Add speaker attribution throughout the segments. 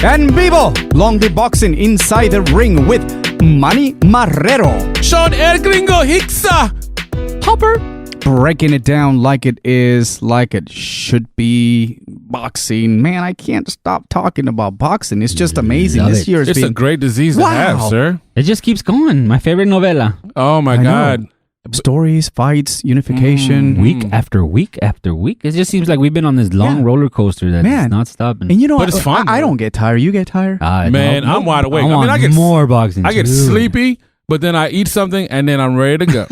Speaker 1: EnVivo, long live boxing inside the ring with Manny Marrero.
Speaker 2: Sean El Gringo Hicksa.
Speaker 1: Hopper. Breaking it down like it is, like it should be. Boxing. Man, I can't stop talking about boxing. It's just amazing.
Speaker 3: Love
Speaker 1: This
Speaker 3: it.
Speaker 1: year's
Speaker 2: It's
Speaker 1: been...
Speaker 2: a great disease to have, sir.
Speaker 3: It just keeps going. My favorite novela.
Speaker 2: Oh, my
Speaker 1: I
Speaker 2: God.
Speaker 1: know. Stories, fights, unification.
Speaker 3: Week after week after week. It just seems like we've been on this long roller coaster that's not stopping.
Speaker 1: And you know
Speaker 2: But
Speaker 1: what?
Speaker 2: it's fun,
Speaker 1: I
Speaker 2: though.
Speaker 1: don't get tired. You get tired?
Speaker 2: Man, I'm wide awake.
Speaker 3: I get more boxing.
Speaker 2: I get
Speaker 3: too.
Speaker 2: sleepy, but then I eat something, and then I'm ready to go.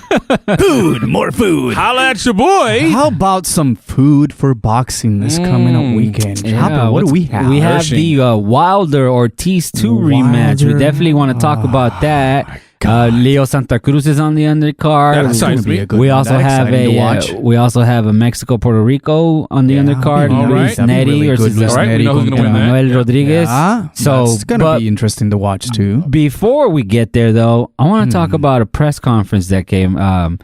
Speaker 1: Food, more food.
Speaker 2: Holla at your boy.
Speaker 1: How about some food for boxing this coming up weekend?
Speaker 3: Yeah,
Speaker 1: What do we have?
Speaker 3: We have the Wilder Ortiz II rematch. We
Speaker 1: Wilder.
Speaker 3: definitely want to talk about that. Léo Santa Cruz is on the undercard.
Speaker 2: That excites me.
Speaker 3: We also have a Mexico Puerto Rico on the undercard.
Speaker 2: All right.
Speaker 3: Luis Neri versus
Speaker 2: All right, we know who's gonna win that.
Speaker 3: Manuel Rodriguez.
Speaker 1: Yeah,
Speaker 3: So
Speaker 1: it's gonna be interesting to watch too.
Speaker 3: Before we get there, though, I want to talk about a press conference that came, a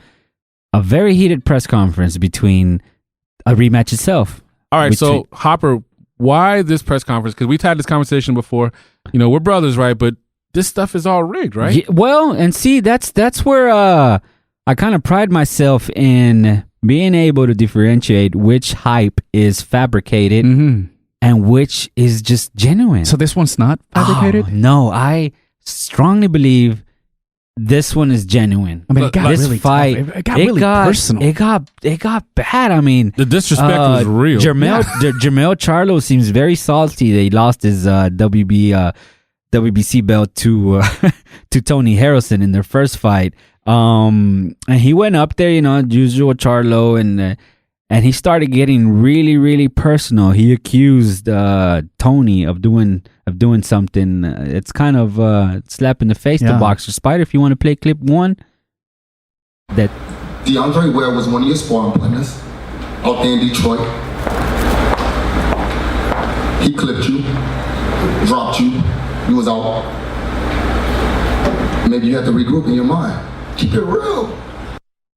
Speaker 3: very heated press conference between a rematch itself.
Speaker 2: All right, so Hopper, why this press conference? Because we've had this conversation before. You know, we're brothers, right? But this stuff is all rigged, right?
Speaker 3: Yeah, well, and see, that's where I kind of pride myself in being able to differentiate which hype is fabricated and which is just genuine.
Speaker 1: So this one's not fabricated?
Speaker 3: Oh, no, I strongly believe this one is genuine.
Speaker 1: I mean, it got
Speaker 3: this
Speaker 1: really
Speaker 3: fight,
Speaker 1: tough. It got really personal.
Speaker 3: It got bad. I mean,
Speaker 2: The disrespect was real.
Speaker 3: Jermell Charlo seems very salty that he lost his WBC belt to Tony Harrelson in their first fight. And he went up there, usual Charlo, and he started getting really, really personal. He accused Tony of doing something. It's kind of slap in the face to boxer. Spider, if you want to play clip 1, that
Speaker 4: Deontay Wilder was one of your sparring partners out there in Detroit. He clipped you, dropped you. You was out. Maybe you have to regroup in your mind. Keep it real.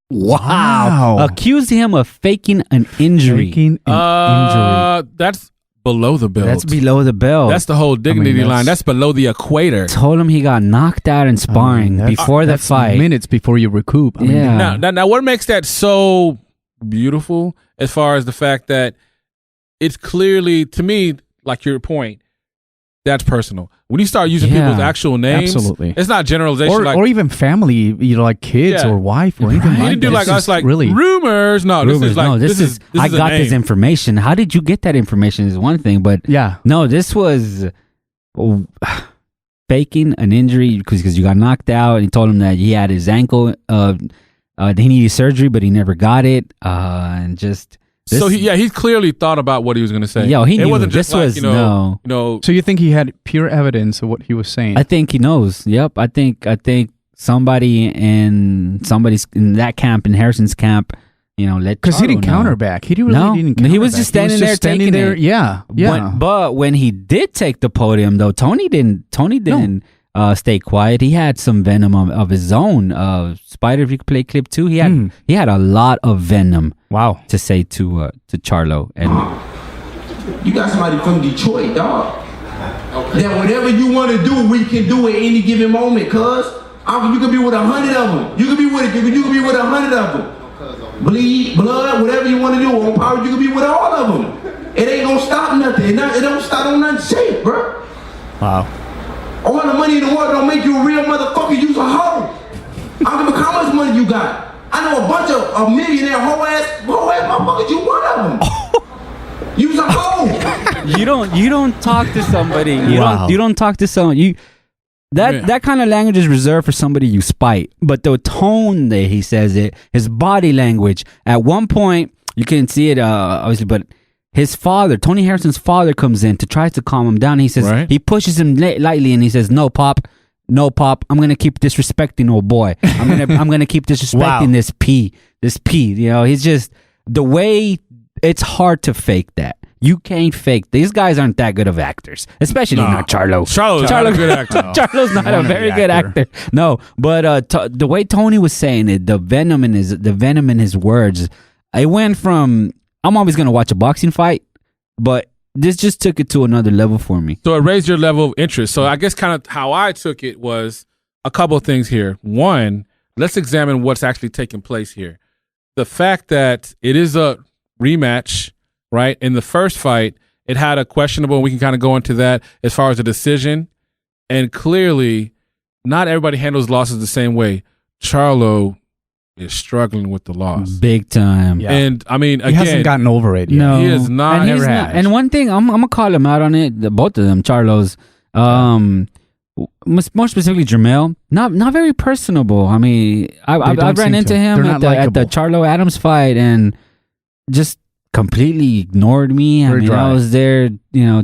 Speaker 3: wow. Accused him of faking an injury.
Speaker 2: That's below the belt.
Speaker 3: That's below the belt.
Speaker 2: That's the whole dignity line. That's below the equator.
Speaker 3: Told him he got knocked out in sparring before the fight.
Speaker 1: Minutes before you recoup.
Speaker 2: Now, what makes that so beautiful as far as the fact that it's clearly, to me, like your point, that's personal. When you start using people's actual names,
Speaker 1: absolutely.
Speaker 2: It's not generalization.
Speaker 1: Or even family, like kids or wife or anything
Speaker 2: you
Speaker 1: like
Speaker 2: didn't do
Speaker 1: that.
Speaker 2: like us, like
Speaker 1: really
Speaker 2: rumors. No, this is
Speaker 3: I got this information. How did you get that information is one thing, but no, this was faking an injury because you got knocked out. And he told him that he had his ankle. He needed surgery, but he never got it. And just.
Speaker 2: He clearly thought about what he was going to say.
Speaker 3: Yeah, he knew.
Speaker 2: It wasn't just
Speaker 3: this
Speaker 2: like,
Speaker 3: was
Speaker 1: So you think he had pure evidence of what he was saying?
Speaker 3: I think he knows. Yep. I think somebody's in that camp, in Harrison's camp, let
Speaker 1: because he didn't counter back. He didn't counter
Speaker 3: he was just
Speaker 1: back.
Speaker 3: standing
Speaker 1: standing there. Yeah.
Speaker 3: But when he did take the podium, though, Tony didn't stay quiet. He had some venom of his own. Spider, if you could play clip 2, he had a lot of venom.
Speaker 1: Wow.
Speaker 3: To say to Charlo. And
Speaker 4: You got somebody from Detroit, dog. That whatever you want to do, we can do at any given moment, cuz. You could be with 100 of them. You could be with 100 of them. Bleed, blood, whatever you want to do on power, you could be with all of them. It ain't gonna stop nothing. It don't stop on nothing safe, bro.
Speaker 1: Wow.
Speaker 4: All the money in the world don't make you a real motherfucker. Use a hoe. I don't give a how much money you got. I know a bunch of millionaire hoe ass motherfuckers. You one of them. Use a hoe.
Speaker 3: you don't talk to somebody. You don't talk to someone. That kind of language is reserved for somebody you spite. But the tone that he says it, his body language. At one point, you can see it obviously, but his father, Tony Harrison's father, comes in to try to calm him down. He says he pushes him lightly and he says, "No, Pop. I'm gonna keep disrespecting old boy. I'm gonna keep disrespecting this P. He's just the way. It's hard to fake that. You can't fake. These guys aren't that good of actors, especially not Charlo.
Speaker 2: Charlo's not a good actor.
Speaker 3: Charlo's not a very good actor. No, but the way Tony was saying it, the venom in his words, it went from I'm always gonna watch a boxing fight, but this just took it to another level for me.
Speaker 2: So it raised your level of interest. So I guess kind of how I took it was a couple of things here. One, let's examine what's actually taking place here. The fact that it is a rematch, right? In the first fight, it had a questionable, and we can kind of go into that as far as a decision. And clearly, not everybody handles losses the same way. Charlo is struggling with the loss.
Speaker 3: Big time.
Speaker 1: Yeah.
Speaker 2: And I mean, again,
Speaker 1: he hasn't gotten over it yet.
Speaker 3: No,
Speaker 2: he is not.
Speaker 3: And,
Speaker 2: Never
Speaker 3: not,
Speaker 2: has.
Speaker 3: and one thing, I'm gonna call him out on it. Both of them, Charlo's, more specifically Jermell, not very personable. I mean, I ran into him at the Charlo Adams fight and just completely ignored me. I mean, I was there,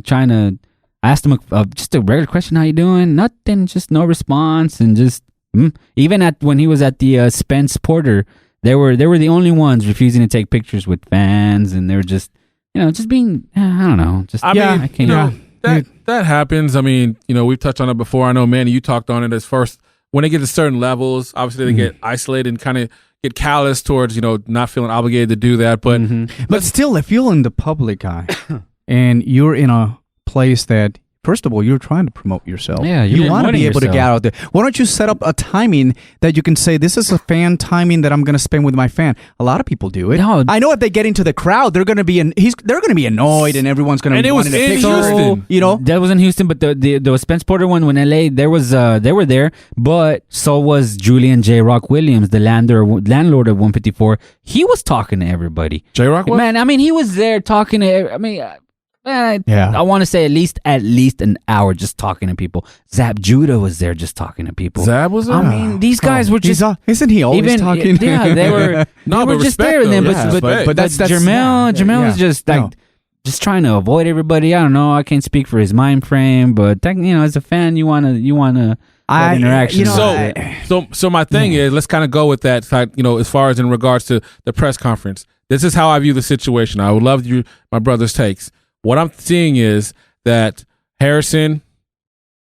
Speaker 3: trying to ask him just a regular question, how you doing? Nothing, just no response, and just even when he was at the Spence Porter, they were the only ones refusing to take pictures with fans, and they were just just being I don't know, just I can't.
Speaker 2: That happens. I mean, we've touched on it before. I know, Manny, you talked on it as first. When they get to certain levels, obviously they get isolated and kind of get callous towards, not feeling obligated to do that. But
Speaker 1: still, if you're in the public eye and you're in a place that, first of all, you're trying to promote yourself.
Speaker 3: Yeah,
Speaker 1: you want to be able to get out there. Why don't you set up a timing that you can say, this is a fan timing that I'm going to spend with my fan? A lot of people do it. No, I know if they get into the crowd, they're going to be annoyed, and everyone's going to be wanting to pick
Speaker 2: Houston.
Speaker 3: That was in Houston, but the Spence Porter one when LA, they were there, but so was Julian J. Rock Williams, the landlord of 154. He was talking to everybody.
Speaker 2: J. Rock,
Speaker 3: man, I mean, he was there talking to. I want to say at least an hour just talking to people. Zab Judah was there just talking to people.
Speaker 2: Zab was there?
Speaker 3: I mean, these guys were just...
Speaker 1: isn't he always talking?
Speaker 3: Yeah, they were just there. Then, but that's Jermell was just just trying to avoid everybody. I don't know. I can't speak for his mind frame, but as a fan, you want to interaction.
Speaker 2: So my thing is, let's kind of go with that. As far as in regards to the press conference, this is how I view the situation. I would love my brother's takes. What I'm seeing is that Harrison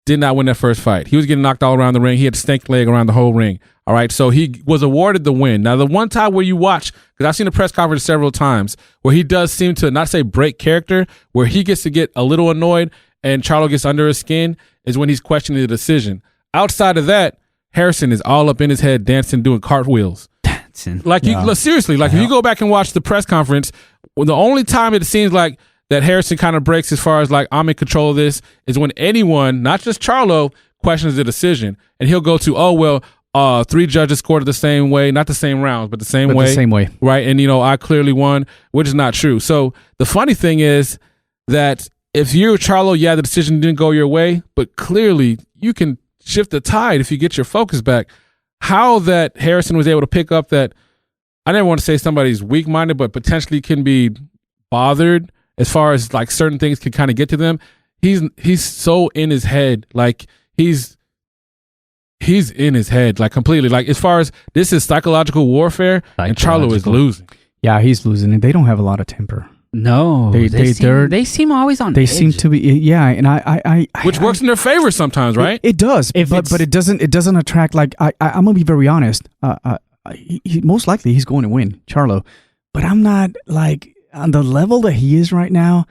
Speaker 2: did not win that first fight. He was getting knocked all around the ring. He had a stank leg around the whole ring. All right, so he was awarded the win. Now, the one time where you watch, because I've seen the press conference several times, where he does seem to not say break character, where he gets to get a little annoyed and Charlo gets under his skin, is when he's questioning the decision. Outside of that, Harrison is all up in his head dancing, doing cartwheels. Seriously, if you go back and watch the press conference, the only time it seems like that Harrison kind of breaks as far as I'm in control of this is when anyone, not just Charlo, questions the decision. And he'll go to, 3 judges scored it the same way, not the same rounds, but the same way.
Speaker 1: The same way.
Speaker 2: Right. And, I clearly won, which is not true. So the funny thing is that if you're Charlo, the decision didn't go your way, but clearly you can shift the tide if you get your focus back. How that Harrison was able to pick up that, I never want to say somebody's weak-minded, but potentially can be bothered as far as certain things can kind of get to them. He's so in his head, he's in his head, completely. As far as this is psychological warfare, and Charlo is losing.
Speaker 1: Yeah, he's losing, and they don't have a lot of temper.
Speaker 3: No, they seem always on.
Speaker 1: They seem to be, and I
Speaker 2: which works in their favor sometimes, right?
Speaker 1: It does, but it doesn't attract. I'm gonna be very honest. He most likely he's going to win, Charlo, but I'm not on the level that he is right now.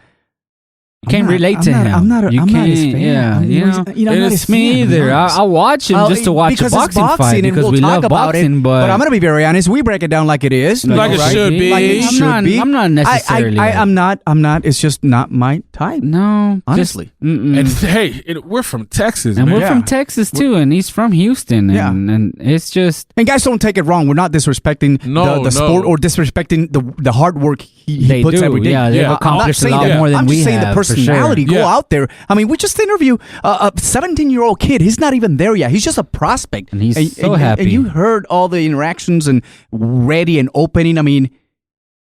Speaker 3: You can't relate to him.
Speaker 1: I'm not his fan.
Speaker 3: Yeah,
Speaker 1: I'm not his fan.
Speaker 3: Me either. I'll watch him just to watch a boxing fight because we love boxing. But
Speaker 1: I'm gonna be very honest. We break it down like it is,
Speaker 2: like it should be.
Speaker 3: I'm not necessarily.
Speaker 1: I'm not. It's just not my type.
Speaker 3: No,
Speaker 1: honestly.
Speaker 2: And hey, we're from Texas,
Speaker 3: and we're from Texas too, and he's from Houston, and it's just.
Speaker 1: And guys, don't take it wrong. We're not disrespecting the sport or disrespecting the hard work he puts every day.
Speaker 3: Yeah, they've accomplished a lot more than we have.
Speaker 1: I'm just saying the personality. Go out there. I mean, we just interviewed a 17-year-old kid. He's not even there yet. He's just a prospect.
Speaker 3: And he's so happy.
Speaker 1: And you heard all the interactions and ready and opening. I mean,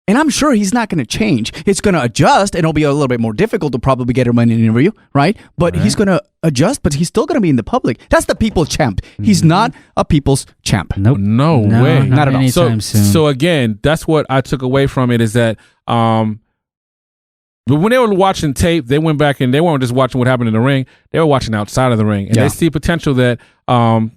Speaker 1: and I'm sure he's not going to change. It's going to adjust, and it'll be a little bit more difficult to probably get him in an interview, right? But he's going to adjust, but he's still going to be in the public. That's the people's champ. He's not a people's champ.
Speaker 3: Nope.
Speaker 2: No way.
Speaker 3: Not at all.
Speaker 2: So again, that's what I took away from it is that but when they were watching tape, they went back and they weren't just watching what happened in the ring. They were watching outside of the ring. And they see potential that,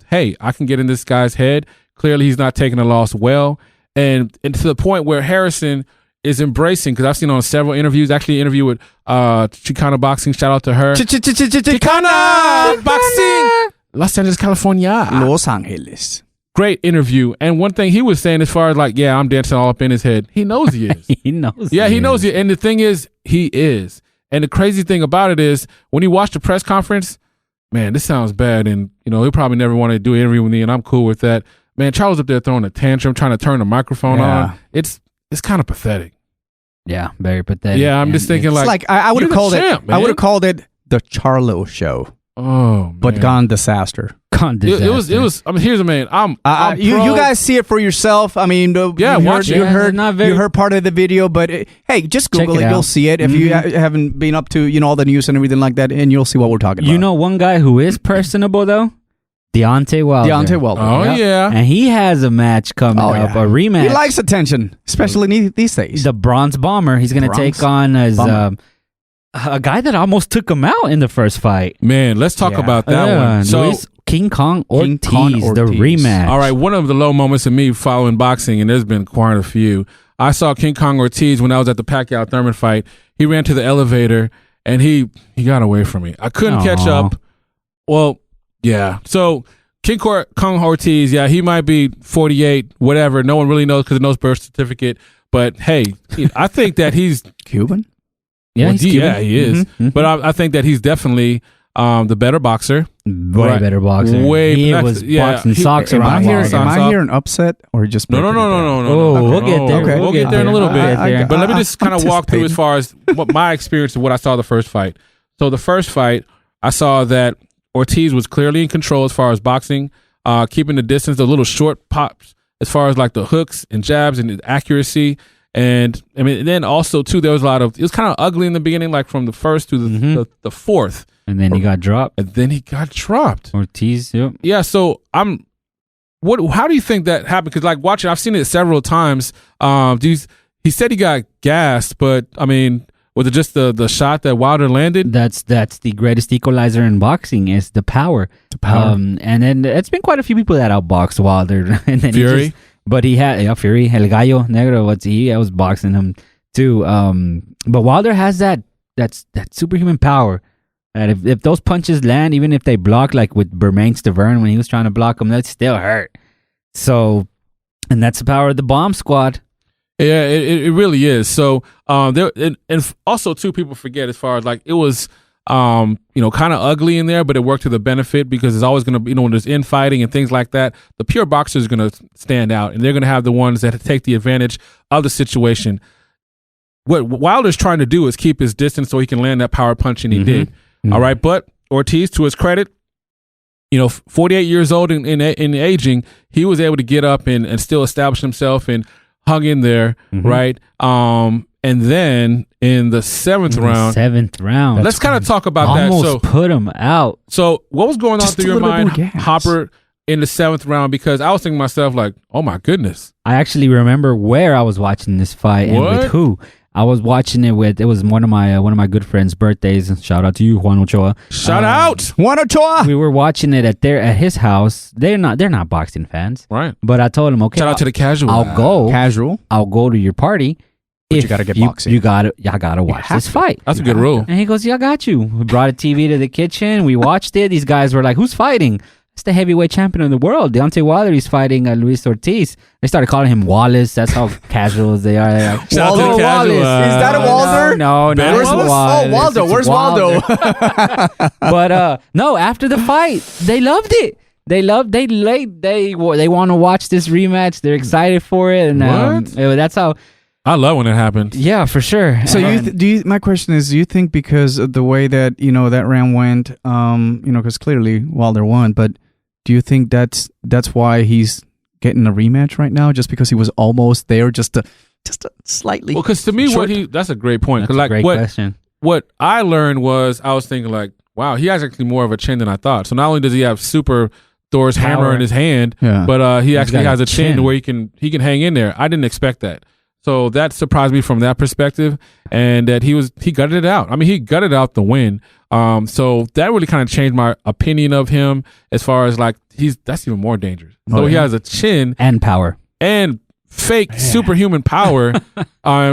Speaker 2: hey, I can get in this guy's head. Clearly, he's not taking a loss well. And to the point where Harrison is embracing, because I've seen on several interviews, actually an interview with Chicana Boxing, shout out to her. Chicana Boxing! Los Angeles, California.
Speaker 1: Los Angeles.
Speaker 2: Great interview. And one thing he was saying as far as like, yeah, I'm dancing all up in his head. He knows he is.
Speaker 3: He knows.
Speaker 2: Yeah, he knows it. And the thing is, he is. And the crazy thing about it is, when you watch the press conference, man, this sounds bad. And, he'll probably never want to do an interview with me, and I'm cool with that. Man, Charlo's up there throwing a tantrum, trying to turn the microphone on. It's kind of pathetic.
Speaker 3: Yeah, very pathetic.
Speaker 2: Yeah, I'm just thinking
Speaker 1: like I would have called it. I would have called it the Charlo show.
Speaker 2: Oh, man.
Speaker 1: But gone disaster.
Speaker 2: It was. I mean, here's the man.
Speaker 1: You guys see it for yourself. I mean,
Speaker 2: watch it.
Speaker 1: You heard part of the video, but hey, just Google it. You'll see it if you haven't been up to all the news and everything like that, and you'll see what we're talking about.
Speaker 3: You know, one guy who is personable though, Deontay Wilder.
Speaker 2: Oh yeah,
Speaker 3: and he has a match coming up, a rematch.
Speaker 1: He likes attention, especially these days.
Speaker 3: The Bronze Bomber. He's going to take on as a guy that almost took him out in the first fight.
Speaker 2: Man, let's talk about that one. So
Speaker 3: King Kong Ortiz, the rematch.
Speaker 2: All right, one of the low moments of me following boxing, and there's been quite a few. I saw King Kong Ortiz when I was at the Pacquiao Thurman fight. He ran to the elevator and he got away from me. I couldn't catch up. Well, yeah. So King Kong Ortiz, yeah, he might be 48, whatever. No one really knows because of no birth certificate. But hey, I think that he's
Speaker 1: Cuban.
Speaker 3: Yeah, he's Cuban.
Speaker 2: Yeah, he is. Mm-hmm. But I think that he's definitely the better boxer.
Speaker 3: Way better boxer.
Speaker 2: He
Speaker 3: was boxing socks around.
Speaker 1: Am I here an upset or just
Speaker 2: no?
Speaker 3: Oh, we'll get there.
Speaker 2: Okay. We'll get there in a little bit. But let me just kind of walk through as far as what my experience of what I saw the first fight. So the first fight, I saw that Ortiz was clearly in control as far as boxing, keeping the distance, the little short pops as far as like the hooks and jabs and the accuracy. And I mean, then also too, there was a lot of, it was kind of ugly in the beginning, like from the first to the fourth.
Speaker 3: And then he got dropped.
Speaker 2: Ortiz,
Speaker 3: yep.
Speaker 2: Yeah, so how do you think that happened? Because like watching, I've seen it several times. He said he got gassed, but I mean, was it just the shot that Wilder landed?
Speaker 3: That's the greatest equalizer in boxing is the power. And then it's been quite a few people that outboxed Wilder. And then
Speaker 2: Fury?
Speaker 3: But he had Fury, El Gallo Negro. He was boxing him too. But Wilder has that superhuman power. And if those punches land, even if they block, like with Bermain Stavern when he was trying to block them, that still hurt. So, and that's the power of the bomb squad.
Speaker 2: Yeah, it really is. So there, and also too, people forget as far as like it was, kind of ugly in there, but it worked to the benefit because it's always going to be, when there's infighting and things like that, the pure boxers are going to stand out, and they're going to have the ones that take the advantage of the situation. What Wilder's trying to do is keep his distance so he can land that power punch, and he did. All right, but Ortiz, to his credit, 48 years old in aging, he was able to get up and still establish himself and hung in there, right? And then in the seventh round, let's kind of talk about that.
Speaker 3: Almost put him out.
Speaker 2: So what was going on through your mind, Hopper, in the seventh round? Because I was thinking to myself, like, oh my goodness.
Speaker 3: I actually remember where I was watching this fight and with who. I was watching it was one of my good friends' birthdays. Shout out to you, Juan Ochoa.
Speaker 2: Shout out,
Speaker 1: Juan Ochoa.
Speaker 3: We were watching it at his house. They're not boxing fans,
Speaker 2: right?
Speaker 3: But I told him, okay,
Speaker 2: shout out to the casual.
Speaker 3: I'll go to your party.
Speaker 1: But you gotta get boxing.
Speaker 3: I gotta watch this fight.
Speaker 2: That's a good rule.
Speaker 3: And he goes, yeah, I got you. We brought a TV to the kitchen. We watched it. These guys were like, who's fighting? It's the heavyweight champion of the world. Deontay Wilder is fighting Luis Ortiz. They started calling him Wallace. That's how casual they are. Like,
Speaker 1: Waldo Wallace. Is that a Walder?
Speaker 3: No.
Speaker 1: Where's Waldo? Where's Waldo?
Speaker 3: But no, after the fight, they loved it. They want to watch this rematch. They're excited for it. And that's how.
Speaker 2: I love when it happens.
Speaker 3: Yeah, for sure.
Speaker 1: So my question is, do you think because of the way that, that round went, because clearly Wilder won, but do you think that's why he's getting a rematch right now? Just because he was almost there, just a slightly.
Speaker 2: Well, because to me, that's a great point.
Speaker 3: That's a great question.
Speaker 2: What I learned was, I was thinking like, wow, he has actually more of a chin than I thought. So not only does he have super Thor's hammer in his hand, but he actually has a chin where he can hang in there. I didn't expect that. So that surprised me from that perspective, and that he gutted it out. I mean, he gutted out the win. So that really kind of changed my opinion of him as far as like that's even more dangerous. So he has a chin
Speaker 3: and power
Speaker 2: and fake superhuman power.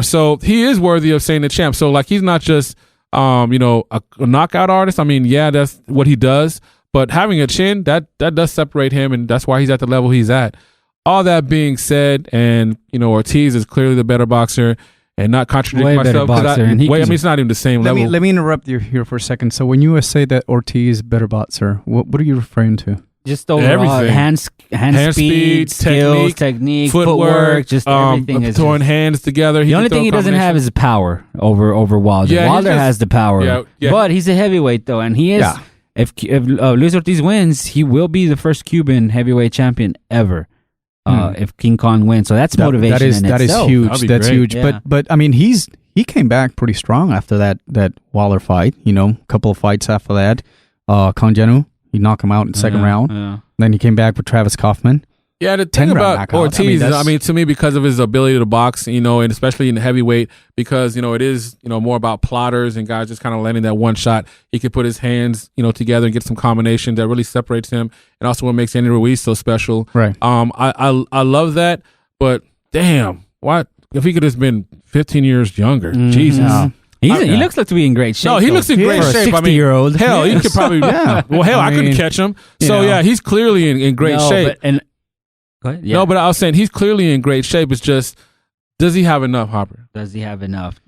Speaker 2: So he is worthy of saying the champ. So like he's not just a knockout artist. I mean, yeah, that's what he does. But having a chin, that does separate him, and that's why he's at the level he's at. All that being said, and Ortiz is clearly the better boxer, and not contradicting myself. It's not even the same level.
Speaker 1: Let me interrupt you here for a second. So when you say that Ortiz is better boxer, what are you referring to?
Speaker 3: Just overall,
Speaker 2: everything.
Speaker 3: hand speed, skills, technique, footwork, just everything is
Speaker 2: throwing hands together.
Speaker 3: The only thing he doesn't have is power over Wilder.
Speaker 2: Yeah,
Speaker 3: Wilder has the power, but he's a heavyweight though, and he is. Yeah. If Luis Ortiz wins, he will be the first Cuban heavyweight champion ever. If King Kong wins, so that's motivation. That is
Speaker 1: huge. That's huge.
Speaker 3: Yeah.
Speaker 1: But I mean, he came back pretty strong after that Wilder fight. A couple of fights after that. Kong Janu, he knocked him out in the second round. Yeah. Then he came back with Travis Kaufman.
Speaker 2: Yeah, the thing about Ortiz is, to me, because of his ability to box, and especially in the heavyweight, because, it is, more about plotters and guys just kind of landing that one shot. He could put his hands, together and get some combination that really separates him, and also what makes Andy Ruiz so special.
Speaker 1: Right.
Speaker 2: I love that, but damn, what if he could have been 15 years younger? Jesus. Yeah.
Speaker 3: He looks like to be in great shape.
Speaker 2: No, he looks in great shape.
Speaker 3: 60-year-old.
Speaker 2: Hell, you could probably. Yeah. Well, hell, I couldn't catch him. So yeah, he's clearly in great shape.
Speaker 3: Go ahead. Yeah.
Speaker 2: No, but I was saying he's clearly in great shape. It's just, does he have enough, Hopper?
Speaker 3: Does he have enough?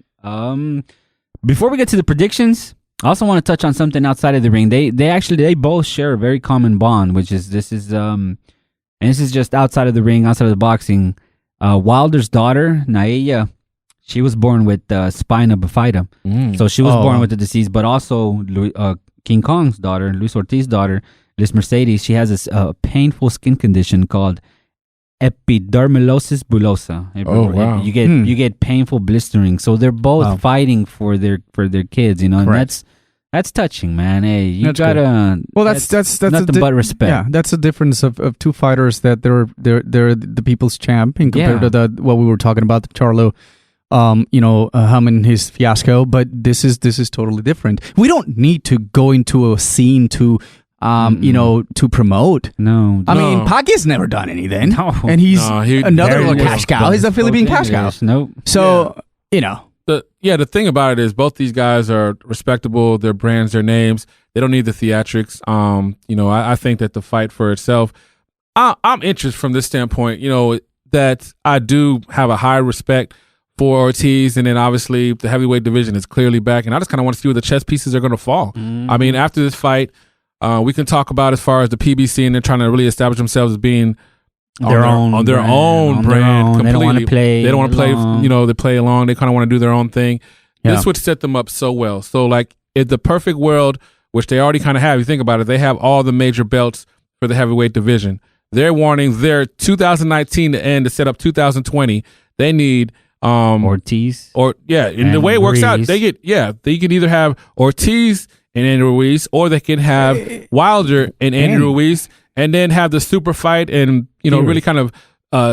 Speaker 3: Before we get to the predictions, I also want to touch on something outside of the ring. They both share a very common bond, which is this is just outside of the ring, outside of the boxing. Wilder's daughter, Naia, she was born with spina bifida. So she was born with the disease, but also King Kong's daughter, Luis Ortiz's daughter, Liz Mercedes, she has a painful skin condition called epidermolysis bullosa.
Speaker 2: Wow.
Speaker 3: You get painful blistering. So they're both fighting for their kids, and that's touching, man. Hey, you gotta.
Speaker 1: Well, that's
Speaker 3: nothing but respect.
Speaker 1: Yeah, that's the difference of two fighters that they're the people's champion compared to what we were talking about, the Charlo. Hum and his fiasco, but this is totally different. We don't need to go into a scene to to promote.
Speaker 3: No.
Speaker 1: I mean, Pacquiao's never done anything.
Speaker 3: No.
Speaker 1: And he's another cash cow. He's a Philippine cash cow.
Speaker 3: Nope.
Speaker 1: So,
Speaker 2: the thing about it is both these guys are respectable, their brands, their names. They don't need the theatrics. I think that the fight for itself, I'm interested from this standpoint, that I do have a high respect for Ortiz, and then obviously the heavyweight division is clearly back, and I just kind of want to see where the chess pieces are going to fall. I mean, after this fight, we can talk about as far as the PBC, and they're trying to really establish themselves as being on their own brand. Completely.
Speaker 3: They don't want to play.
Speaker 2: They don't want to play. They play along. They kind of want to do their own thing. Yeah. This would set them up so well. So, like, in the perfect world, which they already kind of have, you think about it, they have all the major belts for the heavyweight division. They're wanting their 2019 to end to set up 2020. They need
Speaker 3: Ortiz,
Speaker 2: and the way it works out, they could either have Ortiz and Andy Ruiz, or they can have Wilder and Andy Ruiz, and then have the super fight and really kind of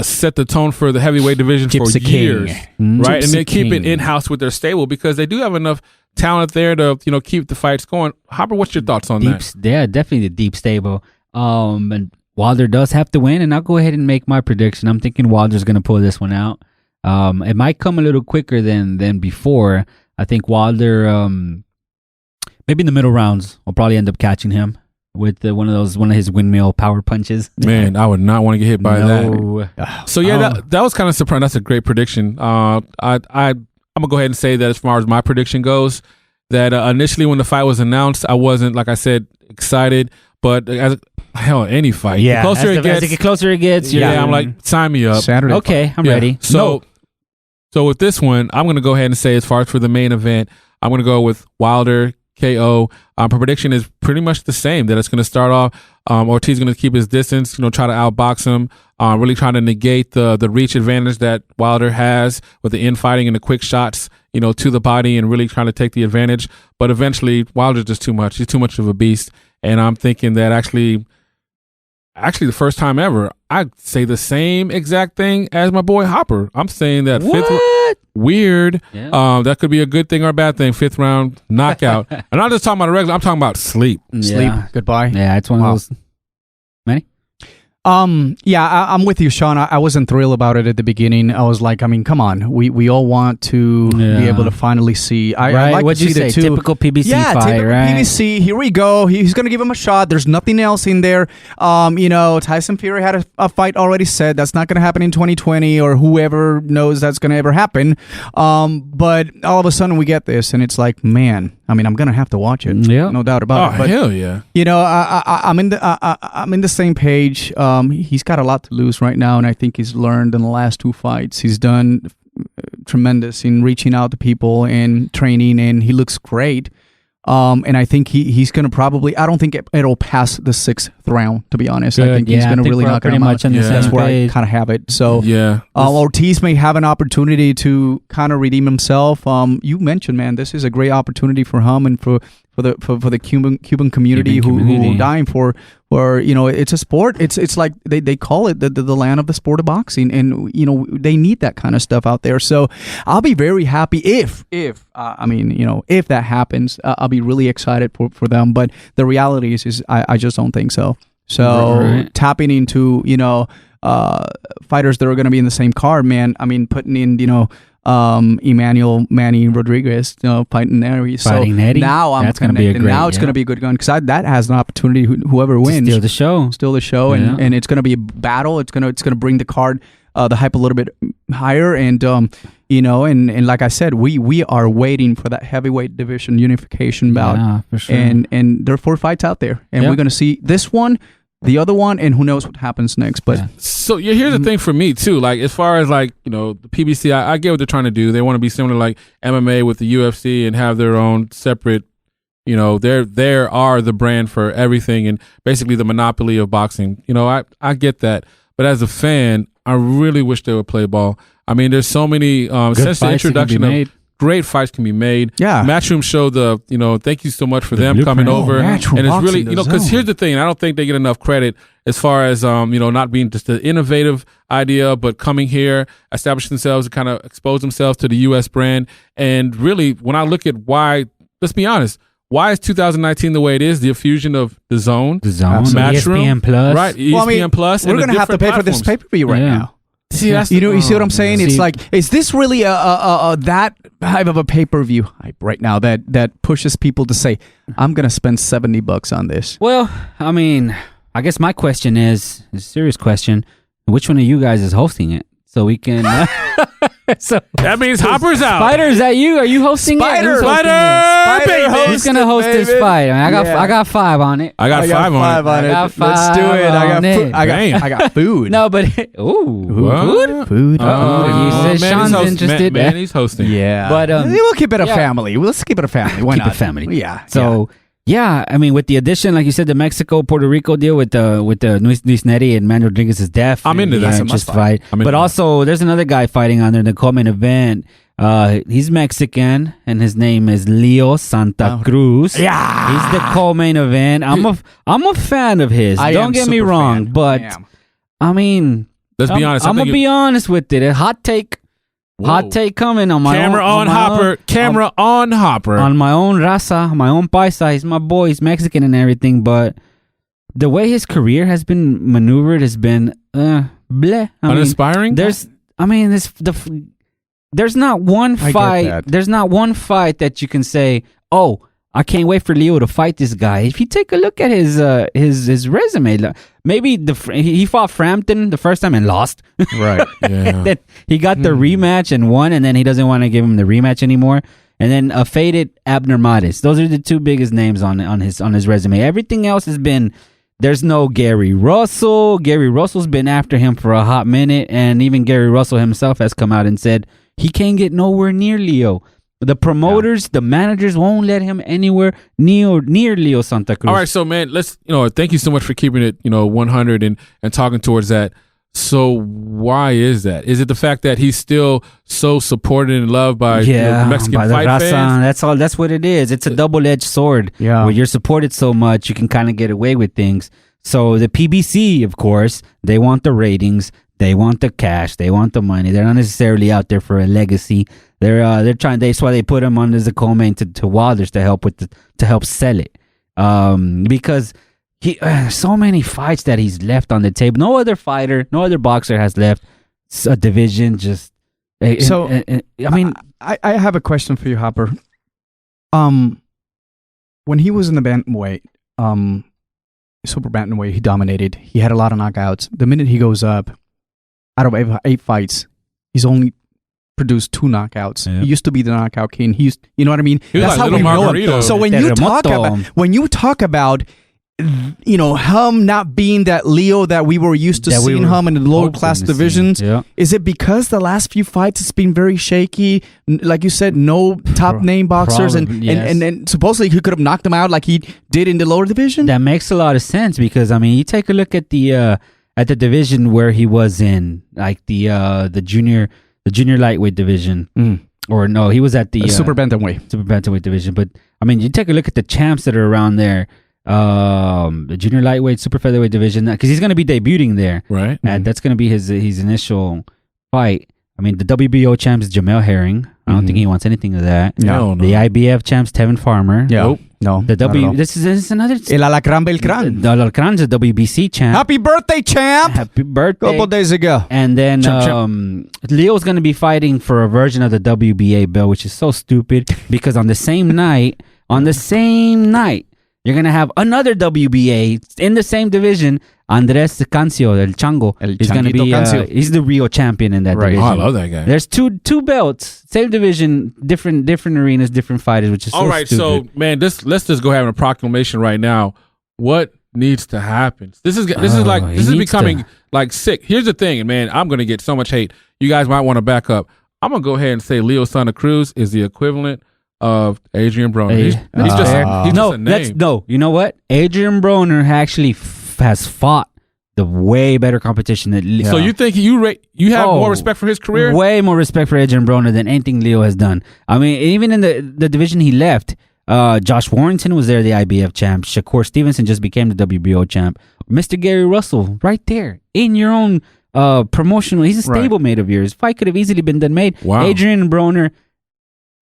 Speaker 2: set the tone for the heavyweight division for years, right? And then keep it in house with their stable, because they do have enough talent there to keep the fights going. Hopper, what's your thoughts on that?
Speaker 3: Yeah, definitely the deep stable. And Wilder does have to win, and I'll go ahead and make my prediction. I'm thinking Wilder's going to pull this one out. It might come a little quicker than before. I think Wilder, maybe in the middle rounds, will probably end up catching him with one of his windmill power punches.
Speaker 2: Man, I would not want to get hit by that. So that was kind of surprising. That's a great prediction. I'm gonna go ahead and say that as far as my prediction goes, that initially when the fight was announced, I wasn't, like I said, excited. But any fight,
Speaker 3: the
Speaker 2: closer it gets, I'm like, sign me up.
Speaker 1: Saturday.
Speaker 3: Okay, I'm ready.
Speaker 2: So with this one, I'm going to go ahead and say, as far as for the main event, I'm going to go with Wilder KO. Prediction is pretty much the same, that it's going to start off, Ortiz going to keep his distance, try to outbox him, really trying to negate the reach advantage that Wilder has with the infighting and the quick shots, to the body, and really trying to take the advantage. But eventually, Wilder's just too much. He's too much of a beast. And I'm thinking that actually the first time ever, I'd say the same exact thing as my boy Hopper. I'm saying that weird. Yeah. That could be a good thing or a bad thing. 5th round knockout. And I'm not just talking about a regular. I'm talking about sleep.
Speaker 1: Sleep. Goodbye.
Speaker 3: Yeah, it's one of those. Manny?
Speaker 1: Yeah, I'm with you, Sean. I wasn't thrilled about it at the beginning. I was like, I mean, come on. We all want to be able to finally see. I like
Speaker 3: What'd
Speaker 1: to
Speaker 3: you
Speaker 1: see
Speaker 3: say?
Speaker 1: the two.
Speaker 3: Typical PBC
Speaker 1: yeah,
Speaker 3: fight,
Speaker 1: typical
Speaker 3: right?
Speaker 1: PBC. Here we go. He's going to give him a shot. There's nothing else in there. Tyson Fury had a fight already set. That's not going to happen in 2020 or whoever knows that's going to ever happen. But all of a sudden we get this and it's like, man, I mean, I'm going to have to watch it.
Speaker 3: Yeah.
Speaker 1: No doubt about it. But,
Speaker 2: hell yeah.
Speaker 1: I'm in the same page. He's got a lot to lose right now, and I think he's learned in the last 2 fights. He's done tremendous in reaching out to people and training, and he looks great. And I think he's going to probably. I don't think it'll pass the 6th round. To be honest,
Speaker 3: Good.
Speaker 1: I think he's going to really knock
Speaker 3: pretty
Speaker 1: him
Speaker 3: much
Speaker 1: out.
Speaker 3: on the
Speaker 1: That's
Speaker 3: same
Speaker 1: where
Speaker 3: page.
Speaker 1: I kind of have it. So
Speaker 2: Yeah.
Speaker 1: Ortiz may have an opportunity to kind of redeem himself. You mentioned, man, this is a great opportunity for him and for the Cuban community who are dying for. Or it's a sport. It's like they call it the land of the sport of boxing, and they need that kind of stuff out there. So I'll be very happy if that happens. I'll be really excited for them. But the reality is I just don't think so. So tapping into fighters that are going to be in the same card, man. I mean, putting in Emmanuel Manny Rodriguez, fighting Eddie. So now it's going to be a good gun because that has an opportunity. Whoever wins,
Speaker 3: Steal the show,
Speaker 1: and it's going to be a battle. It's going to bring the card, the hype a little bit higher, and and like I said, we are waiting for that heavyweight division unification bout.
Speaker 3: Yeah, for sure.
Speaker 1: And there are 4 fights out there, and we're going to see this one, the other one, and who knows what happens next. But
Speaker 2: so here's the thing for me too. Like as far as the PBC, I get what they're trying to do. They want to be similar to like MMA with the UFC and have their own separate. They are the brand for everything and basically the monopoly of boxing. I get that, but as a fan, I really wish they would play ball. I mean, there's so many since the introduction of. Great fights can be made. Yeah. Matchroom showed thank you so much for them coming over. And it's really, because here's the thing, I don't think they get enough credit as far as, not being just an innovative idea, but coming here, establishing themselves and kind of expose themselves to the U.S. brand. And really, when I look at why, let's be honest, why is 2019 the way it is? The fusion of the Zone, Matchroom,
Speaker 3: ESPN Plus.
Speaker 2: right? ESPN Plus.
Speaker 1: We're going to have to pay for this pay-per-view right now.
Speaker 2: See,
Speaker 1: you see what I'm saying? It's like, is this really that type of a pay-per-view hype right now that pushes people to say, I'm going to spend $70 on this?
Speaker 3: Well, I mean, I guess my question is a serious question. Which one of you guys is hosting it? So we can... So
Speaker 2: that means Hopper's out.
Speaker 3: Spider, is that you? Are you hosting it?
Speaker 2: Spider,
Speaker 3: who's gonna host this fight? I got 5 on it.
Speaker 2: I got 5 on it.
Speaker 1: Let's do it. I got food.
Speaker 3: No, but food.
Speaker 1: Food.
Speaker 3: You said Sean's interested.
Speaker 2: Manny's hosting.
Speaker 3: Yeah, but
Speaker 1: we'll keep it a family. Let's keep it a family. Why not?
Speaker 3: Keep it family.
Speaker 1: Yeah.
Speaker 3: So. Yeah, I mean, with the addition, like you said, the Mexico-Puerto Rico deal with the Luis Neri and Manuel Rodriguez's death.
Speaker 2: I'm into that.
Speaker 3: Just fight. But also, there's another guy fighting on there in the co-main event. He's Mexican, and his name is Léo Santa Cruz.
Speaker 1: Yeah,
Speaker 3: he's the co-main event. I'm a fan of his. Don't get me wrong, but I mean,
Speaker 2: let's be honest.
Speaker 3: I'm gonna be honest with it. A hot take. Whoa. Hot take coming on my
Speaker 2: camera
Speaker 3: own,
Speaker 2: on Hopper. Camera on Hopper.
Speaker 3: On my own raza, my own paisa. He's my boy. He's Mexican and everything, but the way his career has been maneuvered has been bleh.
Speaker 2: Uninspiring.
Speaker 3: There's not one fight. There's not one fight that you can say, oh, I can't wait for Leo to fight this guy. If you take a look at his resume, maybe he fought Frampton the first time and lost.
Speaker 1: Right.
Speaker 3: Yeah. Then he got the rematch and won, and then he doesn't want to give him the rematch anymore. And then a faded Abner Mares. Those are the 2 biggest names on his resume. Everything else has been. There's no Gary Russell. Gary Russell's been after him for a hot minute, and even Gary Russell himself has come out and said he can't get nowhere near Leo. The promoters, the managers won't let him anywhere near Léo Santa Cruz.
Speaker 2: All right, so man, let's thank you so much for keeping it 100 and talking towards that. So why is that? Is it the fact that he's still so supported and loved by the Mexican fight fans?
Speaker 3: That's what it is. It's a double-edged sword.
Speaker 1: Yeah.
Speaker 3: Where you're supported so much, you can kind of get away with things. So the PBC, of course, they want the ratings, they want the cash, they want the money. They're not necessarily out there for a legacy. They're trying. That's why they put him on as a co-main to Wilder's to help sell it. Because so many fights that he's left on the table. No other fighter, no other boxer has left a division. Just I mean,
Speaker 1: I have a question for you, Hopper. When he was in the bantamweight, super bantamweight, he dominated. He had a lot of knockouts. The minute he goes up, out of 8 fights, he's only produced 2 knockouts. Yeah. He used to be the knockout king. You know what I mean?
Speaker 2: That's how we know him.
Speaker 1: So when you talk about him not being that Leo that we were used to seeing him in the lower class divisions, is it because the last few fights it's been very shaky? Like you said, no top name boxers, and supposedly he could have knocked them out like he did in the lower division.
Speaker 3: That makes a lot of sense because I mean, you take a look at the division where he was in, like the junior lightweight division. Or no, he was at the
Speaker 1: super bantamweight
Speaker 3: division. But I mean, you take a look at the champs that are around there. The junior lightweight, super featherweight division, because he's going to be debuting there,
Speaker 2: right?
Speaker 3: And that's going to be his initial fight. I mean, the WBO champ is Jamel Herring. I don't think he wants anything of that.
Speaker 2: No.
Speaker 3: The IBF champ's Tevin Farmer.
Speaker 1: Yeah. No.
Speaker 3: The this is another.
Speaker 1: El Alacrán Beltrán.
Speaker 3: The Alacrán's the WBC champ.
Speaker 1: Happy birthday, champ!
Speaker 3: Happy birthday!
Speaker 1: A couple days ago.
Speaker 3: And then Leo's going to be fighting for a version of the WBA belt, which is so stupid because on the same night, you're going to have another WBA in the same division. Andres Cancio, El Chango. He's going to be he's the real champion in that division.
Speaker 2: Oh, I love that guy.
Speaker 3: There's two belts, same division, different arenas, different fighters, which is
Speaker 2: all
Speaker 3: so
Speaker 2: right.
Speaker 3: stupid.
Speaker 2: So, man, let's just go have a proclamation right now. What needs to happen? This is becoming like sick. Here's the thing, man. I'm going to get so much hate. You guys might want to back up. I'm going to go ahead and say Léo Santa Cruz is the equivalent of Adrian Broner. He's just a name.
Speaker 3: You know what? Adrian Broner actually has fought the way better competition than Leo.
Speaker 2: So you think you have more respect for his career?
Speaker 3: Way more respect for Adrian Broner than anything Leo has done. I mean, even in the division he left, Josh Warrington was there, the IBF champ. Shakur Stevenson just became the WBO champ. Mr. Gary Russell, right there in your own promotional. He's a stablemate of yours. Fight could have easily been done made.
Speaker 2: Wow.
Speaker 3: Adrian Broner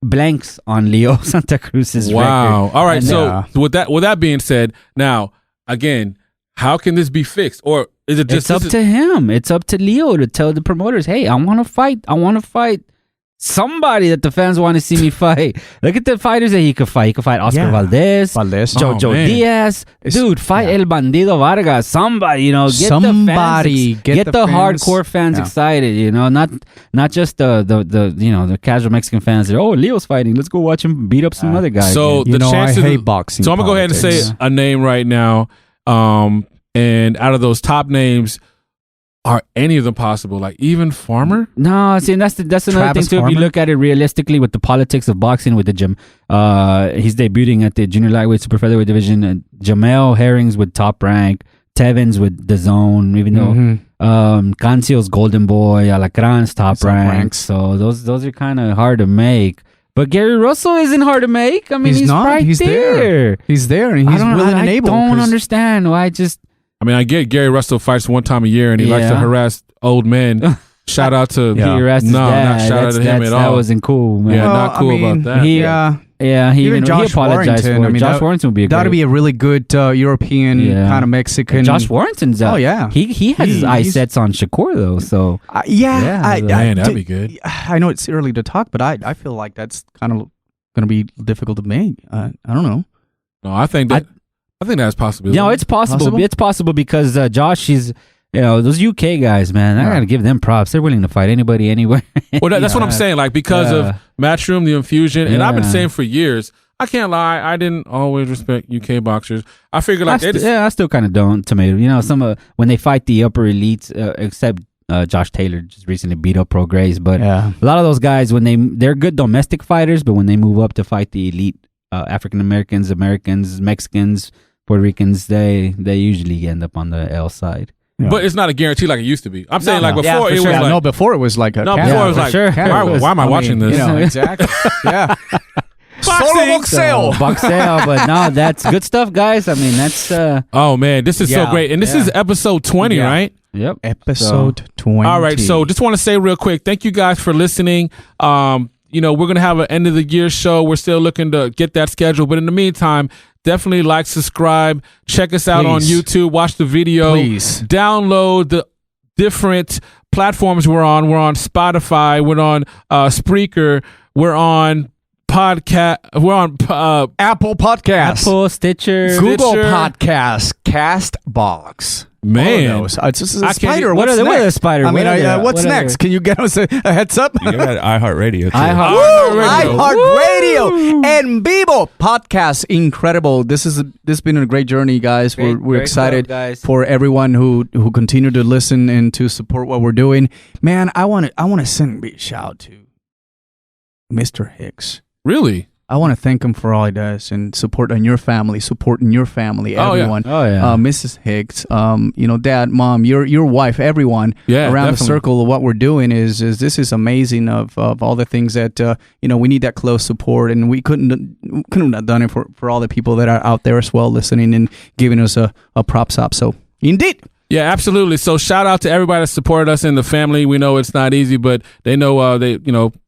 Speaker 3: blanks on Léo Santa Cruz's record.
Speaker 2: Wow. All right. So with that being said, now again, how can this be fixed? Or is it just
Speaker 3: it's up to him? It's up to Leo to tell the promoters, hey, I want to fight somebody that the fans want to see me fight. Look at the fighters that he could fight. He could fight Oscar Valdez, Jojo Diaz. Dude, fight El Bandido Vargas. Somebody, get the hardcore fans excited. Not just the casual Mexican fans that Leo's fighting. Let's go watch him beat up some other guy.
Speaker 2: So
Speaker 1: I hate boxing.
Speaker 2: So I'm gonna go ahead and say a name right now. And out of those top names, are any of them possible? Like even Farmer?
Speaker 3: No, see, and that's another
Speaker 1: Travis
Speaker 3: thing too.
Speaker 1: Farmer?
Speaker 3: If you look at it realistically with the politics of boxing with the gym, he's debuting at the junior lightweight super featherweight division. Jamel Herring's with Top Rank, Tevin's with The Zone, even though Cancio's Golden Boy, Alacrán's Top Rank. So those are kind of hard to make. But Gary Russell isn't hard to make. I mean, he's not. Right
Speaker 1: he's
Speaker 3: there.
Speaker 1: He's there, and he's willing and able.
Speaker 3: I don't understand why
Speaker 2: I get Gary Russell fights one time a year, and he likes to harass old men. Shout out to
Speaker 3: he harassed his dad.
Speaker 2: Not shout out to him at all.
Speaker 3: That wasn't cool, man.
Speaker 2: Yeah, not cool about that.
Speaker 3: He apologized for it. Josh Warrington would be
Speaker 1: that'd be a really good European kind of Mexican.
Speaker 3: Josh Warrington's out.
Speaker 1: Oh yeah,
Speaker 3: he has his eye sets on Shakur though. So
Speaker 2: man, that'd be good.
Speaker 1: I know it's early to talk, but I feel like that's kind of going to be difficult to make. I don't know.
Speaker 2: No, I think that's possible.
Speaker 3: No, it's possible. It's possible because Josh, he's those UK guys, man. I gotta give them props. They're willing to fight anybody, anywhere.
Speaker 2: Well, that's what I'm saying. Like because of Matchroom, the Infusion, and I've been saying for years. I can't lie. I didn't always respect UK boxers. I figured like
Speaker 3: I still kind of don't. Tomato. Some when they fight the upper elites, except Josh Taylor just recently beat up Pro Grace, but a lot of those guys when they're good domestic fighters, but when they move up to fight the elite African Americans, Mexicans, Puerto Ricans, they usually end up on the L side.
Speaker 2: Yeah. But it's not a guarantee like it used to be. I'm saying like before it was like
Speaker 1: before it was like a
Speaker 2: before it was like why am I watching this?
Speaker 1: Exactly. Yeah.
Speaker 3: Boxeo, but no, that's good stuff, guys. I mean, that's
Speaker 2: oh man, this is so great. And this is episode 20, right?
Speaker 3: Yep.
Speaker 1: Episode 20.
Speaker 2: All right, so just want to say real quick, thank you guys for listening. we're going to have an end of the year show. We're still looking to get that scheduled. But in the meantime, definitely like, subscribe, check us out on YouTube, watch the video.
Speaker 1: Please.
Speaker 2: Download the different platforms we're on. We're on Spotify. We're on Spreaker. We're on podcast. We're on
Speaker 1: Apple Podcasts,
Speaker 3: Apple, Stitcher,
Speaker 1: Google Podcasts, Castbox.
Speaker 2: Man,
Speaker 1: it's just a spider.
Speaker 3: What
Speaker 1: What's
Speaker 3: are
Speaker 1: next?
Speaker 3: the spider?
Speaker 1: I mean, what's next? Can you get us a heads up?
Speaker 5: You got iHeartRadio too.
Speaker 1: iHeartRadio and Vivo podcast. Incredible. This has been a great journey, guys. We're excited for everyone who continue to listen and to support what we're doing. Man, I want to send a big shout out to Mr. Hicks.
Speaker 2: Really?
Speaker 1: I want to thank him for all he does and supporting your family, everyone.
Speaker 3: Oh, yeah.
Speaker 1: Mrs. Hicks, Dad, Mom, your wife, everyone around
Speaker 2: definitely.
Speaker 1: the circle of what we're doing is this is amazing of all the things that, we need that close support, and we couldn't have done it for all the people that are out there as well listening and giving us a props up. So indeed.
Speaker 2: Yeah, absolutely. So shout out to everybody that supported us in the family. We know it's not easy, but they know they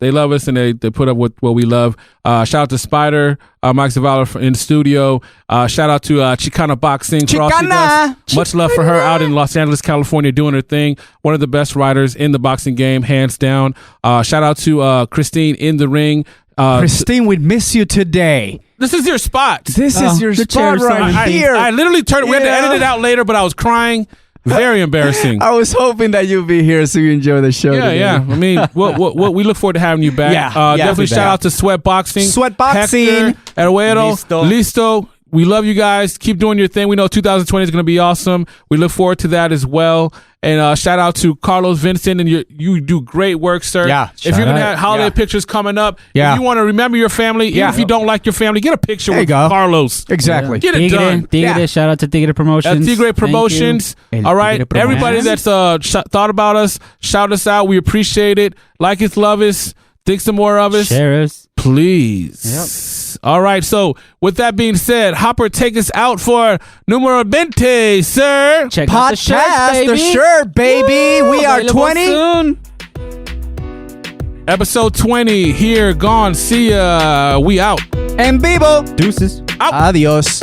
Speaker 2: love us and they put up with what we love. Shout out to Spider, Mike Zavala in studio. Shout out to Chicana Boxing.
Speaker 1: Chicana!
Speaker 2: Much love for her out in Los Angeles, California, doing her thing. One of the best writers in the boxing game, hands down. Shout out to Christine in the ring.
Speaker 1: Christine, we'd miss you today.
Speaker 2: This is your spot.
Speaker 1: This is your spot
Speaker 3: chair's
Speaker 1: right here.
Speaker 2: I literally turned. We had to edit it out later, but I was crying. Very embarrassing.
Speaker 1: I was hoping that you'd be here so you enjoy the show.
Speaker 2: Yeah. I mean, what we look forward to having you back. Definitely shout out to Sweat Boxing. Hector, Eduardo, Listo. We love you guys. Keep doing your thing. We know 2020 is going to be awesome. We look forward to that as well. And shout out to Carlos Vincent, and you do great work, sir.
Speaker 1: Yeah,
Speaker 2: if you're gonna have holiday pictures coming up, if you want to remember your family, even if you don't like your family, get a picture with Carlos.
Speaker 1: Exactly.
Speaker 2: Get it done.
Speaker 3: Tigre, shout out to Tigre Promotions.
Speaker 2: Tigre Promotions. All right, everybody that's thought about us, shout us out. We appreciate it. Like us, love us. Think some more of us.
Speaker 3: Share us.
Speaker 2: Please. Yep. All right. So with that being said, Hopper, take us out for numero 20, sir.
Speaker 3: Check out
Speaker 1: the shirt, baby. We are 20.
Speaker 3: Soon.
Speaker 2: Episode 20 here. Gone. See ya. We out.
Speaker 1: En vivo.
Speaker 3: Deuces.
Speaker 1: Adios.